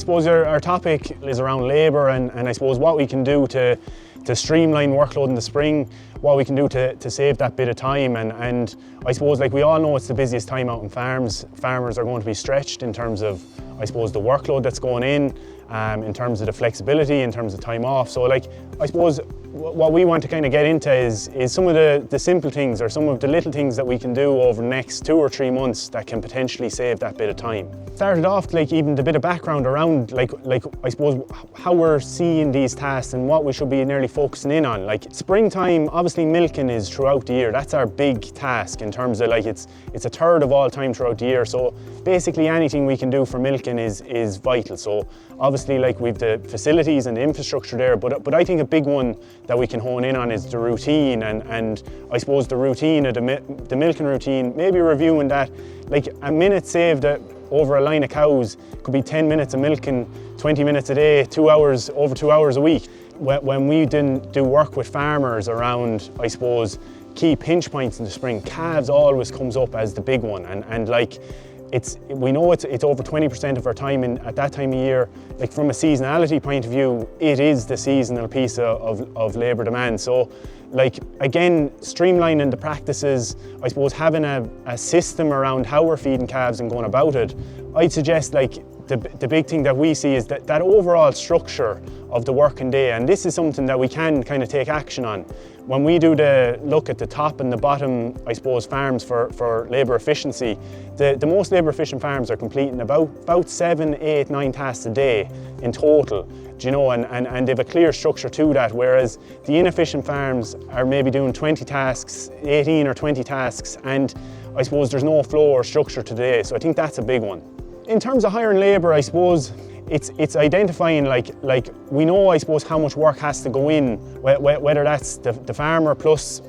suppose our topic is around labour and I suppose what we can do to streamline workload in the spring, what we can do to save that bit of time, and I suppose, like we all know, it's the busiest time out in farms. Farmers are going to be stretched in terms of, I suppose, the workload that's going in terms of the flexibility, in terms of time off. So like, I suppose what we want to kind of get into is some of the simple things, or some of the little things that we can do over the next 2 or 3 months that can potentially save that bit of time. Started off, like, even the bit of background around like I suppose how we're seeing these tasks and what we should be nearly focusing in on. Like springtime, obviously milking is throughout the year. That's our big task in terms of, like, it's a third of all time throughout the year. So basically anything we can do for milking is vital. So obviously, like, we've the facilities and the infrastructure there, but I think a big one that we can hone in on is the routine, and I suppose the routine of the milking routine, maybe reviewing that. Like, a minute saved over a line of cows could be 10 minutes of milking, 20 minutes a day, 2 hours, over 2 hours a week. When we didn't do work with farmers around, I suppose, key pinch points in the spring, calves always comes up as the big one, and like, we know it's over 20% of our time at that time of year. Like, from a seasonality point of view, it is the seasonal piece of labour demand. So, like, again, streamlining the practices, I suppose having a system around how we're feeding calves and going about it, I'd suggest, like, the big thing that we see is that overall structure of the working day, and this is something that we can kind of take action on. When we do the look at the top and the bottom, I suppose, farms for labour efficiency, the most labour efficient farms are completing about 7, 8, 9 tasks a day in total, do you know, and they have a clear structure to that, whereas the inefficient farms are maybe doing 20 tasks, 18 or 20 tasks, and I suppose there's no flow or structure to the day. So I think that's a big one. In terms of hiring labour, I suppose it's identifying, like we know, I suppose, how much work has to go in, whether that's the farmer plus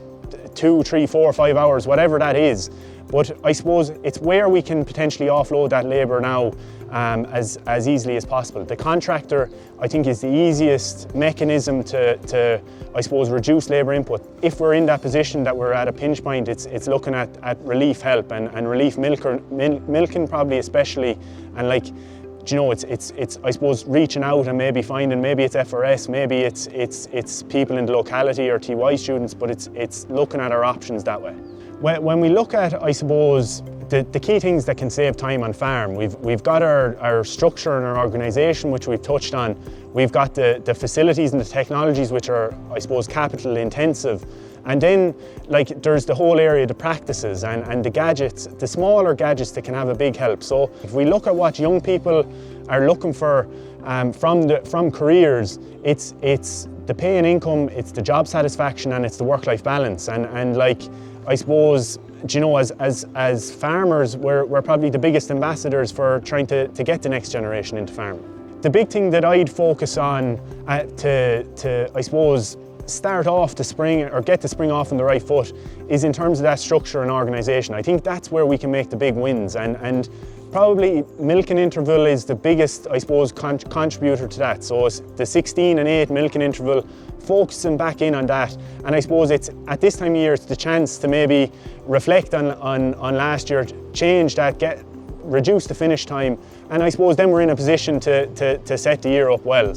2, 3, 4, 5 hours, whatever that is. But I suppose it's where we can potentially offload that labour now as easily as possible. The contractor, I think, is the easiest mechanism to I suppose, reduce labour input. If we're in that position that we're at a pinch point, it's looking at relief help and relief milking probably especially, and, like, you know, it's I suppose reaching out and maybe finding, maybe it's FRS, maybe it's people in the locality or TY students, but it's looking at our options that way. When we look at, I suppose, the key things that can save time on farm, we've got our structure and our organisation, which we've touched on. We've got the facilities and the technologies, which are, I suppose, capital intensive. And then, like, there's the whole area, the practices and the gadgets, the smaller gadgets that can have a big help. So if we look at what young people are looking for from careers, it's the pay and income, it's the job satisfaction, and it's the work-life balance. And like, I suppose, you know, as farmers, we're probably the biggest ambassadors for trying to get the next generation into farming. The big thing that I'd focus on to I suppose, start off the spring, or get the spring off on the right foot, is in terms of that structure and organisation. I think that's where we can make the big wins, and probably milking interval is the biggest, I suppose, contributor to that. So it's the 16 and 8 milking interval, focusing back in on that, and I suppose it's at this time of year, it's the chance to maybe reflect on last year, change that, reduce the finish time, and I suppose then we're in a position to set the year up well.